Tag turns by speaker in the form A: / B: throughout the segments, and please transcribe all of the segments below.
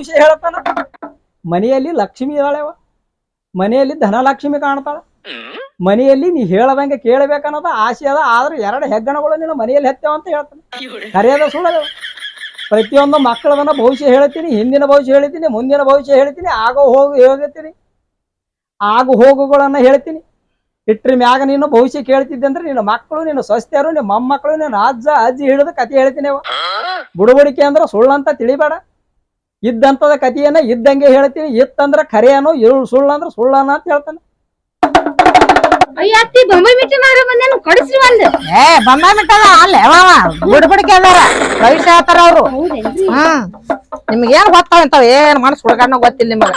A: ಭವಿಷ್ಯ ಹೇಳತ್ತಾನ. ಮನೆಯಲ್ಲಿ ಲಕ್ಷ್ಮಿ ಇದ್ದಾಳೆವ, ಮನೆಯಲ್ಲಿ ಧನಲಕ್ಷ್ಮಿ ಕಾಣ್ತಾಳ, ಮನೆಯಲ್ಲಿ ನೀ ಹೇಳದಂಗೆ ಕೇಳಬೇಕನ್ನೋದ ಆಸೆ ಅದ. ಆದ್ರೆ 2 ಹೆಗ್ಗಣಗಳು ನೀನು ಮನೆಯಲ್ಲಿ ಹೆತ್ತೇವ ಅಂತ ಹೇಳ್ತಾನೆ. ಕರೆಯದ ಸುಳ್ಳದ. ಪ್ರತಿಯೊಂದು ಮಕ್ಕಳದನ್ನ ಭವಿಷ್ಯ ಹೇಳ್ತೀನಿ, ಹಿಂದಿನ ಭವಿಷ್ಯ ಹೇಳ್ತೀನಿ, ಮುಂದಿನ ಭವಿಷ್ಯ ಹೇಳ್ತೀನಿ, ಆಗೋ ಹೋಗು ಹೇಳ್ತೀನಿ, ಆಗು ಹೋಗುಗಳನ್ನ ಹೇಳ್ತೀನಿ. ಇಟ್ರ ಮ್ಯಾಗ ನೀನು ಭವಿಷ್ಯ ಕೇಳ್ತಿದ್ದೆ ಅಂದ್ರೆ ನಿನ್ನ ಮಕ್ಕಳು, ನಿನ್ನ ಸ್ವಸ್ಥರು, ನಿಮ್ಮ ಮೊಮ್ಮಕ್ಕಳು, ನಿನ್ನ ಅಜ್ಜ ಅಜ್ಜಿ ಹಿಡಿದು ಕತೆ ಹೇಳ್ತೀನಿ. ಅವ ಬುಡಬಡಿಕೆ ಅಂದ್ರೆ ಸುಳ್ಳಂತ ತಿಳಿಬೇಡ. ಇದ್ದಂತದ ಕಥೆಯನ್ನ ಇದ್ದಂಗೆ ಹೇಳ್ತೀನಿ. ಇತ್ತಂದ್ರ ಖರೆಯನು, ಸುಳ್ಳಂದ್ರ ಸುಳ್ಳನ ಅಂತ ಹೇಳ್ತಾನೆ.
B: ಅಯ್ಯತ್ತಿ ಬೊಂಬೈ ಮಿಟ್ಟನಾರ ಬಂದೇನು ಕಡಿಸ್ರಿ ಒಂದು.
C: ಬೊಂಬೈ ಮಿಟ್ಟದ ಅಲ್ಲೇ ಬುಡಬಡಿಕೆ ಅದಾರ, ಭವಿಷ್ಯ ಹೇಳ್ತಾರ ಅವ್ರು. ನಿಮ್ಗೇನ್ ಗೊತ್ತಾವಂತಾವ, ಏನ್ ಮನಸ್ ಹುಡುಗಣ್ಣ ಗೊತ್ತಿಲ್ಲ ನಿಮಗ.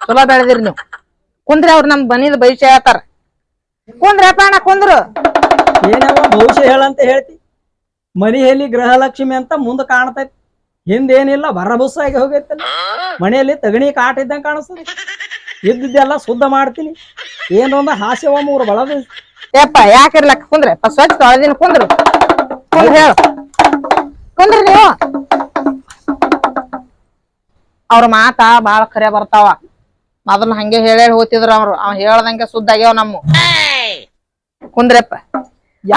C: ಚಲೋ ಬೆಳೆದಿರಿ ನೀವು. ಕುಂದ್ರಿ ಅವ್ರು ನಮ್ ಬನಿದ ಭವಿಷ್ಯ ಹೇಳ್ತಾರ. ಕುಂದ್ರಪ್ಪ ಅಣ್ಣ ಕುಂದ್ರು.
A: ಏನವ ಭವಿಷ್ಯ ಹೇಳಂತ ಹೇಳ್ತಿ. ಮನೆಯಲ್ಲಿ ಗೃಹಲಕ್ಷ್ಮಿ ಅಂತ ಮುಂದೆ ಕಾಣ್ತೈತಿ, ಹಿಂದೇನಿಲ್ಲ ಭರಬುಸ್ಸಾಗಿ ಹೋಗೈತಲ್ಲ. ಮನೆಯಲ್ಲಿ ತಗಣಿ ಕಾಟ ಇದ್ದಂಗೆ ಕಾಣಿಸ್ತದೆ. ಇದ್ದಿದ್ದೆಲ್ಲ ಶುದ್ಧ ಮಾಡ್ತೀನಿ. ಏನೊಂದ ಹಾಸ್ಯವ 3 ಬಳದ.
C: ಯಪ್ಪ ಯಾಕಿರ್ಲಕ್ಕ ಕುಂದ್ರೆ ಸ್ವಚ್ಛ ತೊಳೆದಿನ ಕುಂದ್ರು. ಹೇಳು ಕುಂದ್ರಿ ನೀವು. ಅವ್ರ ಮಾತ ಬಾಳ ಖರೆ ಬರ್ತಾವ. ಮೊದಲು ಹಂಗೆ ಹೇಳೇ ಹೋಗ್ತಿದ್ರು ಅವ್ರು. ಅವ್ ಹೇಳ್ದಂಗೆ ಶುದ್ಧ ಆಗ್ಯಾವ ನಮ್ಮ. ಕುಂದ್ರಪ್ಪ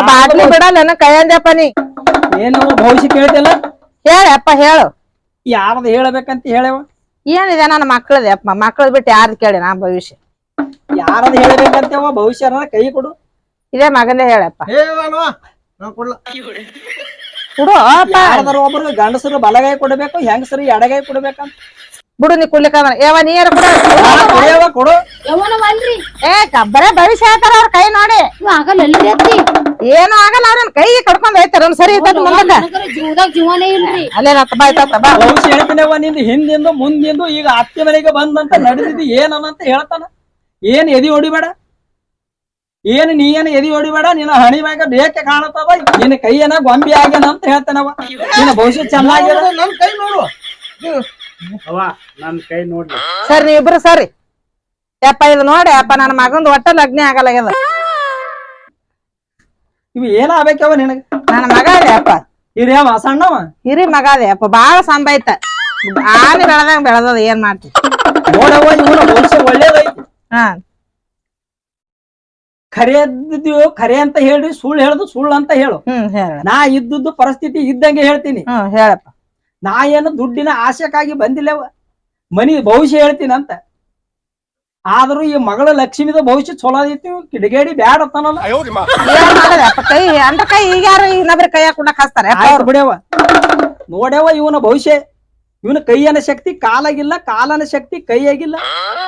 C: ಬಾಟ್ಲಿ ಬಿಡಲ್ಲ ಕೈಯಂದಪ್ಪ ನೀ.
A: ಏನು ಭವಿಷ್ಯ ಕೇಳ್ತಿಲ್ಲ?
C: ಹೇಳಪ್ಪ ಹೇಳು.
A: ಯಾರ್ದು ಹೇಳಬೇಕಂತ ಹೇಳವ.
C: ಏನಿದೆ ನನ್ನ ಮಕ್ಳದ ಅಪ್ಪ, ಮಕ್ಳದ್ ಬಿಟ್ಟು ಯಾರ್ದು ಕೇಳಿ ನಾ ಭವಿಷ್ಯ.
A: ಯಾರದು ಹೇಳಬೇಕಂತವ ಭವಿಷ್ಯ ಕೈ ಕೊಡು.
C: ಇದೇ ಮಗಂದೇ ಹೇಳಪ್ಪ. ಕೊಡು
A: ಯಾರದಾರ ಒಬ್ರು ಗಂಡಸರು ಬಲಗೈ ಕೊಡಬೇಕು, ಹೆಂಗಸರು ಎಡಗೈ ಕೊಡ್ಬೇಕಂತ.
C: ಬಿಡು ನೀ ಕುಡ್ಲಿಕ್ಕ ಯಾವ ನೀರ
A: ಕೊಡು.
C: ಬರೇ ಭವಿಷ್ಯ ಹೇಳ್ತಾರ ಅವ್ರ ಕೈ ನೋಡಿ.
B: ಆಗಲ್ಲ ಅತ್ತಿ,
C: ಏನು ಆಗಲ್ಲ. ಅವ್ರನ್ ಕೈ ಕಡ್ಕೊಂಡ್ ಐತಾರ ಸರಿ ಇರ್ತದ ಮುಂದಕ್ಕ.
B: ಜೀವದಾಗ ಜೀವನೇ ಇಲ್ರಿ.
C: ಅಲ್ಲೇನತ್ತ ಬಾಯ್ತ ಬಾ.
A: ಭವಿಷ್ಯ ಹೇಳ್ತೀನವ. ನಿಂದು ಹಿಂದಿಂದು ಮುಂದಿಂದು ಈಗ ಅತ್ತೆ ಮನೆಗೆ ಬಂದಂತ ನಡೆದಿದ್ದು ಏನಂತ ಹೇಳ್ತಾನ. ಏನ್ ಎದಿ ಹೊಡಿಬೇಡ, ಏನ್ ನೀ ಏನ್ ಎದಿ ಹೊಡಿಬೇಡ. ನಿನ್ನ ಹಣಿ ಮ್ಯಾಗ ಬೇಕೆ ಕಾಣತವ. ನಿನ್ನ ಕೈಯನ ಗೊಂಬಿ ಆಗ್ಯಾನ ಅಂತ ಹೇಳ್ತಾನವ. ನಿನ್ನ ಭವಿಷ್ಯ ಚೆನ್ನಾಗಿ
D: ನನ್ ಕೈ ನೋಡು. ನನ್ ಕೈ ನೋಡ್ಲಿ
C: ಸರಿ ನೀವಿಬ್ರು ಸರಿ. ಯಪ್ಪ ಇದು ನೋಡಿ ಅಪ್ಪ, ನನ್ನ ಮಗಂದು ಒಟ್ಟ ಲಗ್ನ ಆಗಲ್ಲ.
A: ಇವ್ ಏನಾಗ್ಬೇಕವ ನಿನಗ?
C: ನನ್ನ ಮಗ ಅದೇ ಅಪ್ಪ.
A: ಹಿರಿಯವ ಸಣ್ಣವ?
C: ಹಿರಿ ಮಗ ಅದೇ ಅಪ್ಪ. ಬಾಳ ಸಂಬಾಯ್ತ. ಆನೆ ಬೆಳದಂಗ ಬೆಳದದ. ಏನ್ ಮಾಡ್ತಿ
A: ನೋಡವ್ವ, ಇವನ ಭವಿಷ್ಯ ಒಳ್ಳೇದೈತಿ.
C: ಹಾ
A: ಖರೆಯದ್ದು ಖರೆ ಅಂತ ಹೇಳ್ರಿ, ಸುಳ್ಳು ಹೇಳುದು ಸುಳ್ಳು ಅಂತ ಹೇಳು.
C: ಹೇಳ.
A: ನಾ ಇದ್ದದ್ದು ಪರಿಸ್ಥಿತಿ ಇದ್ದಂಗೆ ಹೇಳ್ತೀನಿ.
C: ಹೇಳಪ್ಪ.
A: ನಾ ಏನು ದುಡ್ಡಿನ ಆಶೆಕ್ಕಾಗಿ ಬಂದಿಲ್ಲವ, ಮನಿ ಭವಿಷ್ಯ ಹೇಳ್ತೀನಿ ಅಂತ. ಆದ್ರೂ ಈ ಮಗಳ ಲಕ್ಷ್ಮಿದ ಭವಿಷ್ಯ ಚಲೋ ಐತಿ. ಕಿಡಿಗೇಡಿ ಬ್ಯಾಡ ಅತ್ತಾನಲ್ಲ.
C: ಏನ್ ಮಾಡದಪ್ಪ ಕೈ ಅಂದ್ರ ಕೈ ಈಗ ಯಾರು ಇನ್ನೊಬ್ರ ಕೈಯಾಗ ಕುಂಡಕ್ ಹಾಸ್ತಾರೆ
A: ಬಿಡ್ಯವ. ನೋಡ್ಯವ ಇವನ ಭವಿಷ್ಯ. ಇವನ ಕೈಯನ ಶಕ್ತಿ ಕಾಲಾಗಿಲ್ಲ, ಕಾಲನ ಶಕ್ತಿ ಕೈಯಾಗಿಲ್ಲ.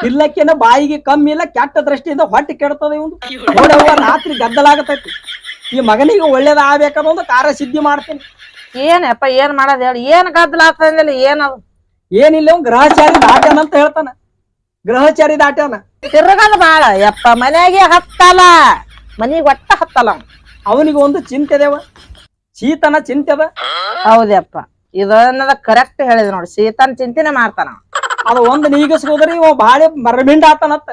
A: ಇಲ್ಲಕ್ಕೇನ ಬಾಯಿಗೆ ಕಮ್ಮಿ ಇಲ್ಲ. ಕೆಟ್ಟ ದೃಷ್ಟಿಯಿಂದ ಹೊಟ್ಟೆ ಕೆಡ್ತದ ಇವನು. ನೋಡವ್ವ ರಾತ್ರಿ ಗದ್ದಲಾಗತೈತಿ. ಈ ಮಗನಿಗೆ ಒಳ್ಳೇದ ಆಗ್ಬೇಕನ್ನೋ ಒಂದು ಕಾರ್ಯ ಸಿದ್ಧಿ ಮಾಡ್ತೀನಿ.
C: ಏನಪ್ಪ ಏನ್ ಮಾಡದ್ ಹೇಳಿ. ಏನ್ ಗದ್ದಲ ಆಗ್ತದಿಲ್ಲ. ಏನದು
A: ಏನಿಲ್ಲ, ಗ್ರಹಚಾರಿ ದಾಟ್ಯಾನ ಅಂತ ಹೇಳ್ತಾನ. ಗ್ರಹಚಾರಿ ದಾಟ್ಯಾನ.
C: ತಿರ್ಗದ ಬಾಳ ಯಪ್ಪ. ಮನೆಗೆ ಹತ್ತಲ್ಲ, ಮನಿಗ್ ಒಟ್ಟ ಹತ್ತಲ್ಲ.
A: ಅವನಿಗೆ ಒಂದು ಚಿಂತೆ ಅದೇವ, ಶೀತನ ಚಿಂತೆ ಅದ.
C: ಹೌದಪ್ಪ, ಇದನ್ನದ ಕರೆಕ್ಟ್ ಹೇಳಿದ್ ನೋಡಿ. ಶೀತನ ಚಿಂತೆನೆ ಮಾಡ್ತಾನ.
A: ಅದು ಒಂದು ನೀಗಿಸ್ಕೋದ್ರಿ ಇವ ಬಾಳ ಮರಮಿಂಡ ಆತನತ್ತ.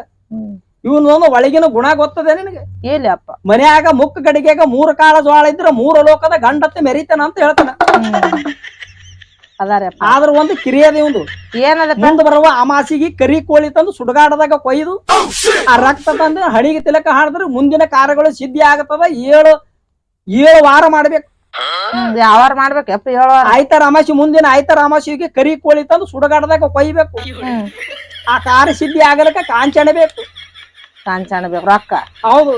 A: ಇವನೊಂದು ಒಳಗಿನ ಗುಣ ಗೊತ್ತದೆ ನಿನಗೆ?
C: ಇಲ್ಲಪ್ಪ.
A: ಮನ್ಯಾಗ ಮುಕ್ಕ ಗಡಿಗೆಗ 3 ಕಾಳ ಜ್ವಾಳ ಇದ್ರ 3 ಲೋಕದ ಗಂಡತ್ತೆ ಮೆರಿತಾನ ಅಂತ ಹೇಳ್ತಾನ.
C: ಅದಾರಪ್ಪ.
A: ಆದ್ರ ಒಂದು ಕಿರಿಯದ ಇವಂದು.
C: ಏನದ
A: ಮುಂದೆ ಬರುವ ಅಮಾಸಿಗೆ ಕರಿ ಕೋಳಿ ತಂದು ಸುಡಗಾಡದಾಗ ಕೊಯ್ದು ಆ ರಕ್ತ ತಂದು ಹಣಿಗೆ ತಿಲಕ ಹಾಡಿದ್ರೆ ಮುಂದಿನ ಕಾರ್ಯಗಳು ಸಿದ್ಧಿ ಆಗತ್ತದ. 7 ವಾರ ಮಾಡ್ಬೇಕು.
C: ಯಾವಾರ ಮಾಡ್ಬೇಕಪ್ಪ? 7 ವಾರ.
A: ಆಯ್ತಾರ ಅಮಾಸಿ, ಮುಂದಿನ ಆಯ್ತಾರ ಅಮಾಸಿಗೆ ಕರಿ ಕೋಳಿ ತಂದು ಸುಡಗಾಡದಾಗ ಕೊಯ್ಬೇಕು. ಆ ಕಾರ್ಯ ಸಿದ್ಧಿ ಆಗಲಕ್ಕ ಕಾಂಚಣ ಬೇಕು.
C: ಕಾಂಚಾಣ ಬೇಕು, ರೊಕ್ಕ.
A: ಹೌದು,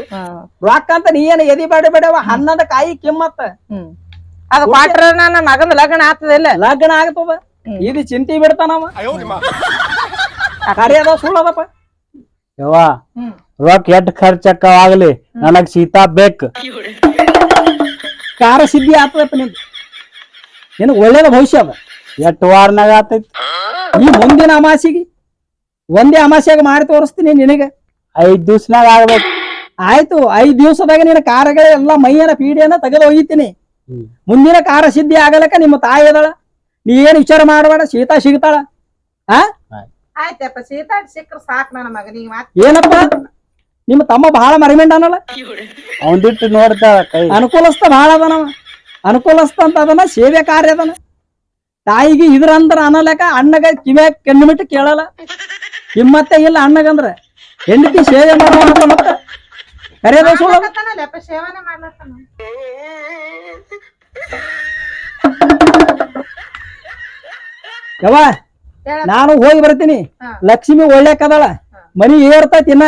A: ರೊಕ್ಕ ಅಂತ ನೀ ಏನ ಎದಿ ಬೇಡವ. 11 ಕಾಯಿ ಕಿಮ್ಮತ್ತ.
C: ಅದು ಕ್ವಾಟ್ರ ನನ್ನ ಮಗನ ಲಗ್ನ ಆಗ್ತದಿಲ್ಲ?
A: ಲಗ್ನ ಆಗ್ತದ. ಇದು ಚಿಂತೆ ಬಿಡ್ತಾನವ. ಕರಿಯದ ಸುಳ್ಳದಪ್ಪ.
D: ಯವ್ವ ರೊಕ್ಕ ಎಟ್ ಖರ್ಚಕ್ಕಾಗ್ಲಿ ನನಗ್ ಸೀತಾ ಬೇಕು.
A: ಕಾರ ಸಿದ್ಧಿ ಆಗ್ತದಪ್ಪ. ನಿನ್ ಒಳ್ಳೇದ ಭವಿಷ್ಯ ಅದ.
D: 8 ವಾರನಾಗ ಆತೈತಿ.
A: ಈ ಮುಂದಿನ ಅಮಾಸಿಗೆ ಒಂದೇ ಅಮಾಸ್ಯಾಗ ಮಾಡಿ ತೋರಿಸ್ತೀನಿ ನಿನಗೆ.
D: 5 ದಿವ್ಸನಾಗ ಆಗ್ಬೇಕು.
A: ಆಯ್ತು, 5 ದಿವಸದಾಗ ನಿನ್ನ ಕಾರ್ಯಗಳೆಲ್ಲ ಮೈಯನ ಪೀಡಿಯನ್ನ ತೆಗೆದು ಒಯ್ತೀನಿ. ಮುಂದಿನ ಕಾರ್ಯ ಸಿದ್ಧಿ ಆಗಲಕ್ಕ ನಿಮ್ಮ ತಾಯಿ ಅದಳ. ನೀ ಏನ್ ವಿಚಾರ ಮಾಡಬೇಡ, ಸೀತಾ ಸಿಗ್ತಾಳ.
C: ಆಯ್ತಪ್ಪ, ಸೀತಾ ಸಿಕ್ಕ್ರ ಸಾಕ್ ನನ್ನ ಮಗನಿಗೆ.
A: ಏನಪ್ಪ ನಿಮ್ಮ ತಮ್ಮ ಬಹಳ ಮರಿಮೆಂಡನಲ್ಲ.
D: ಅವಂದಿಟ್ಟು ನೋಡ್ತಾಳ ಕೈ.
A: ಅನುಕೂಲಸ್ಥ ಬಹಳ ಅದನವ. ಅನುಕೂಲಸ್ಥ ಅಂತ ಅದನ, ಸೇವೆ ಕಾರ್ಯ ಅದನ. ತಾಯಿಗೆ ಇದ್ರ ಅಂದ್ರ ಅನ್ನಲೆಕ್ಕ ಅಣ್ಣಗ ಕಿವ್ಯಾಗ ಕೆಣ್ಣಿಮಿಟ್ಟು ಕೇಳಲ್ಲ. ಕಿಮ್ಮತ್ತೆ ಇಲ್ಲ ಅಣ್ಣಗಂದ್ರ ಹೆಂಡತಿ ಸೇವೆ ಮಾಡುವ ಮತ್ತ ಕರೆಯದ ಸುಳ್ಳು.
C: ಸೇವನೆ ಮಾಡ್ಲತ್ತಾನ.
A: ಯವ್ವ ನಾನು ಹೋಗಿ ಬರ್ತೀನಿ. ಲಕ್ಷ್ಮಿ ಒಳ್ಳೆ ಕದಳ, ಮನಿ ಏರ್ತೈತಿ ಇನ್ನ.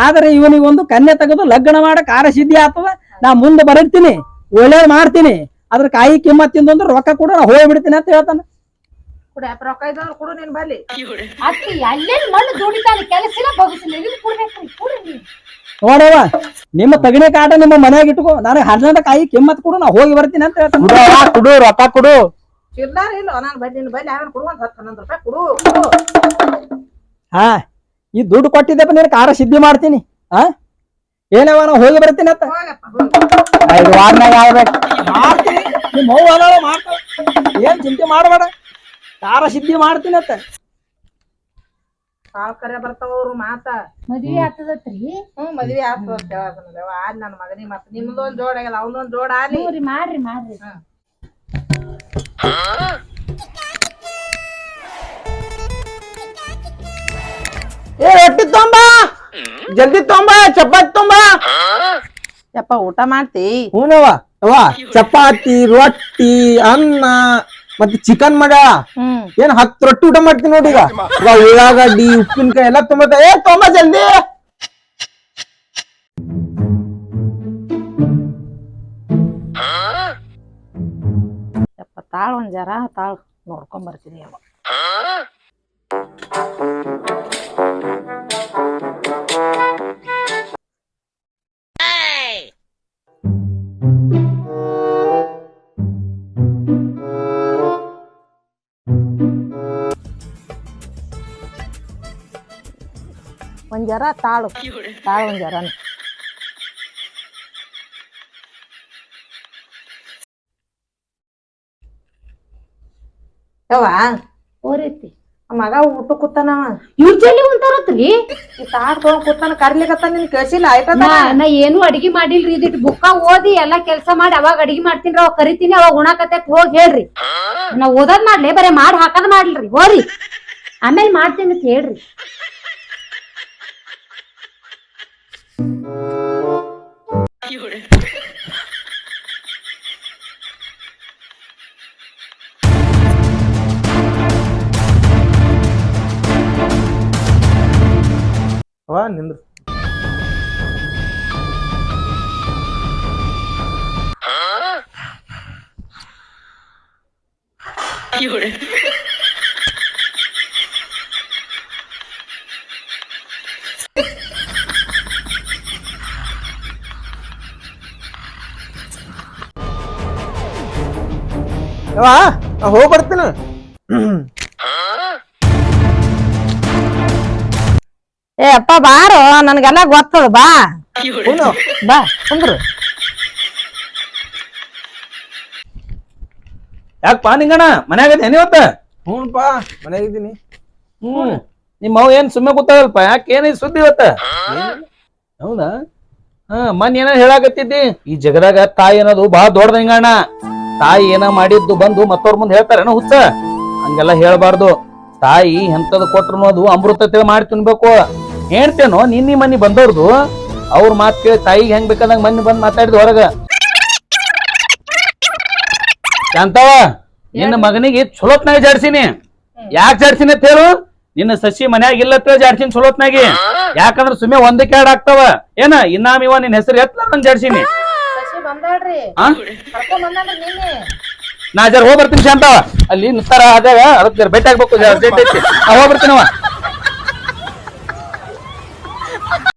A: ಆದ್ರೆ ಇವನಿಗೊಂದು ಕನ್ಯೆ ತೆಗೆದು ಲಗ್ನ ಮಾಡಕ್ ಸಿದ್ಧಿ ಆಗ್ತದ. ನಾ ಮುಂದೆ ಬರೀತೀನಿ, ಒಳ್ಳೇದ್ ಮಾಡ್ತೀನಿ. ಅದ್ರ ಕಾಯಿ ಕಿಮ್ಮತ್ ತಿಂದು ಅಂದ್ರೆ ರೊಕ್ಕ ಕೂಡ ನಾ ಹೋಗಿ ಬಿಡ್ತೀನಿ ಅಂತ ಹೇಳ್ತಾನ.
C: ರೊಕ್ಕ ಇದ್ದವ್ರು ಕೊಡು ನೀನ್ ಬರ್ಲಿ.
B: ಅತ್ತಿ ಅಲ್ಲೇನ್ ಮಣ್ಣು ದುಡಿತಾನೆ, ಕೆಲಸ ಇಲ್ಲ ಬಗ್ಸಿಲ್ಲ, ಇಲ್ಲಿ ಕೊಡ್ಬೇಕ್ರಿ, ಕೊಡ್ರಿ.
A: ನೋಡವ್ವ, ನಿಮ್ಮ ತಗಣಿ ಕಾಟ ನಿಮ್ಮ ಮನ್ಯಾಗ ಇಟ್ಕೋ. ನನಗೆ ಹಣ್ಣದ ಕಾಯಿ ಕಿಮ್ಮತ್ ಕೊಡು, ನಾ ಹೋಗಿ ಬರ್ತೀನಿ ಅಂತ ಹೇಳ್ತಾನ.
D: ಕುಡು ರೊಕ್ಕ ಕುಡು.
C: ಚಿಲ್ಲಾರ ಇಲ್ಲ ನಾನು ಬಲ್ಲಿ ನಿನ್ ಬಲ್ಲಿ ಯಾರು ಕೊಡು, 10-11 ರೂಪಾಯಿ ಕೊಡು.
A: ಹಾ, ಈ ದುಡ್ಡು ಕೊಟ್ಟಿದ್ದಪ್ಪ ನಿನ್ ಸಿದ್ಧಿ ಮಾಡ್ತೀನಿ. ಹಾ ಏನವ, ನಾ ಹೋಗಿ ಬರ್ತೀನಿ ಅಂತ.
D: 5 ವಾರನಾಗ ಆಗ್ಬೇಕು.
A: ಮಾಡ್ತೀನಿ, ನಿಮ್ಮ ಅವ್ವ ಅದಾಳ ಮಾಡ್ತಾಳ, ಏನ್ ಚಿಂತೆ ಮಾಡಬೇಡ. ಸಿದ್ಧಿ ಮಾಡ್ತೀನಿ ಅಂತ.
C: ಕರೆ ಬರ್ತಾವ್ರು ಮಾತ.
B: ಮದ್ವಿ ಆಗ್ತದತ್ರಿ?
C: ಮದ್ವಿ ಆಗ್ತದ ಆದ್ ನನ್ನ ಮಗನಿಗೆ. ಮತ್ತ ನಿಮ್ದೊಂದ್ ಜೋಡ್ ಆಗಲ್ಲ, ಅವನೊಂದ್ ಜೋಡ್ ಆಲಿ.
B: ಮಾಡ್ರಿ ಮಾಡ್ರಿ.
D: ರೊಟ್ಟಿ ತೊಂಬ, ಜಲ್ದಿ ತೊಂಬ, ಚಪಾತಿ ತೊಂಬ.
C: ಯಪ್ಪ ಊಟ ಮಾಡ್ತಿ?
D: ಹೂನವ್ವ. ಅವ್ವ ಚಪಾತಿ, ರೊಟ್ಟಿ, ಅನ್ನ ಮತ್ತೆ ಚಿಕನ್ ಮಾಡ್ಯಾಳ. ಏನ್ 10 ರೊಟ್ಟಿ ಊಟ ಮಾಡ್ತೀನಿ ನೋಡಿ. ಈಗ ಉಳ್ಳಾಗಡ್ಡಿ, ಉಪ್ಪಿನಕಾಯಿ ಎಲ್ಲ ತುಂಬತ. ತೊಂಬ ಜಲ್ದಿ.
C: ಯಪ್ಪ ತಾಳ್ ಒಂದ್ ಜರ ತಾಳ್ ನೋಡ್ಕೊಂಡ್ ಬರ್ತೀನಿ. ಅವ ಒಂದ್ ಜರ ತಾಳು ಒಂದ್ ಜರ. ಯವ್ವ
B: ಓರೈತಿ
C: ಮಗ ಊಟ ಕೂತಾನವ.
B: ಇವ್ರ ಜಲ್ದಿ ಉಂಟಾರತ್ರಿ?
C: ಈ ತಾಟ್ ತೊಗೊಂಡ್ ಕೂತಾನ, ಕರ್ಲಿಕತ್ತ. ನಿನ್ ಕೇಳಿಸಿಲ್ಲ?
B: ನಾ ಏನು ಅಡಿಗೆ ಮಾಡಿಲ್ರಿ. ಇದಿಟ್ ಬುಕ್ಕ ಓದಿ ಎಲ್ಲಾ ಕೆಲ್ಸ ಮಾಡಿ ಅವಾಗ ಅಡಿಗೆ ಮಾಡ್ತೀನ್ರಿ. ಅವಾಗ ಕರಿತೀನಿ, ಅವಾಗ ಉಣಾಕತ್ತೈತ್ ಹೋಗಿ ಹೇಳ್ರಿ. ನಾ ಓದೋದ್ ಮಾಡ್ಲಿ, ಬರೇ ಮಾಡಿ ಹಾಕದ್ ಮಾಡ್ಲ್ರಿ. ಹೋರಿ ಆಮೇಲೆ ಮಾಡ್ತೀನಿ ಅಂತ ಹೇಳ್ರಿ.
D: ನಿಂದ್ರು. ಹೋಗಿ ಬರ್ತೀನಿ.
C: ಏ ಅಪ್ಪ ಬಾರೋ, ನನ್ಗೆಲ್ಲ ಗೊತ್ತದ. ಬಾ ಬಾ ಕುಂದ್ರು.
E: ಯಾಕಪ್ಪ ನಿಂಗಣ ಮನ್ಯಾಗ ಇವತ್ತ?
D: ಹ್ಞೂನ್ಪ ಮನ್ಯಾಗಿದ್ದೀನಿ.
E: ನಿಮ್ಮ ಅವ್ ಏನ್ ಸುಮ್ಮನೆ ಕೂತಾವಲ್ಪ? ಯಾಕೆ ಏನ ಸುದ್ದಿ ಇವತ್ತ? ಹೌದಾ? ಮನ್ ಏನ ಹೇಳಾಕತ್ತಿದ್ದಿ? ಈ ಜಗದಾಗ ತಾಯಿ ಅನ್ನೋದು ಬಹಳ ದೊಡ್ಡದ ಹಿಂಗಣ್ಣ. ತಾಯಿ ಏನ ಮಾಡಿದ್ದು ಬಂದು ಮತ್ತವ್ರ ಮುಂದೆ ಹೇಳ್ತಾರೇನ ಹುಚ್ಚ? ಹಂಗೆಲ್ಲ ಹೇಳ್ಬಾರ್ದು. ತಾಯಿ ಎಂತದ್ ಕೊಟ್ರು ಅದು ಅಮೃತ ಮಾಡಿ ತಿನ್ಬೇಕು. ಹೇಳ್ತೇನೋ ನಿನ್ನಿ ಮನಿ ಬಂದವ್ರದು ಅವ್ರ ಮಾತ್ ಕೇಳಿ ತಾಯಿಗೆ ಹೆಂಗ್ ಬೇಕಾದಂಗ ಮನಿ ಬಂದ್ ಮಾತಾಡಿದ್ ಹೊರಗ. ಶಾಂತವ, ನಿನ್ನ ಮಗನಿಗೆ ಚಲೋತ್ನಾಗ ಜಾಡ್ಸಿನಿ. ಯಾಕೆ ಜಾಡ್ಸಿನಿ ಅಂತ ಹೇಳು? ನಿನ್ನ ಸಸಿ ಮನ್ಯಾಗ ಇಲ್ಲತ್ತ ಜಾಡ್ಸಿನಿ ಚಲೋತ್ನಾಗಿ. ಯಾಕಂದ್ರ ಸುಮ್ಮನೆ ಒಂದಕ್ಕೆ ಎರಡ್ ಆಗ್ತಾವ ಏನ. ಇನ್ನಾಮ ಇವ ನಿನ್ ಹೆಸರು ಎತ್ತಲ ನಂಗೆ ಜಾಡ್ಸಿನಿ. ನಾ ಜರ ಹೋಗ್ಬರ್ತೀನಿ ಶಾಂತವ. ಅಲ್ಲಿ ನಿಂತಾರ ಅದಾಗ ಅದಕ್ಕೆ ಭೇಟಿ ಆಗ್ಬೇಕು. ಹೋಗ್ಬರ್ತೀನವ.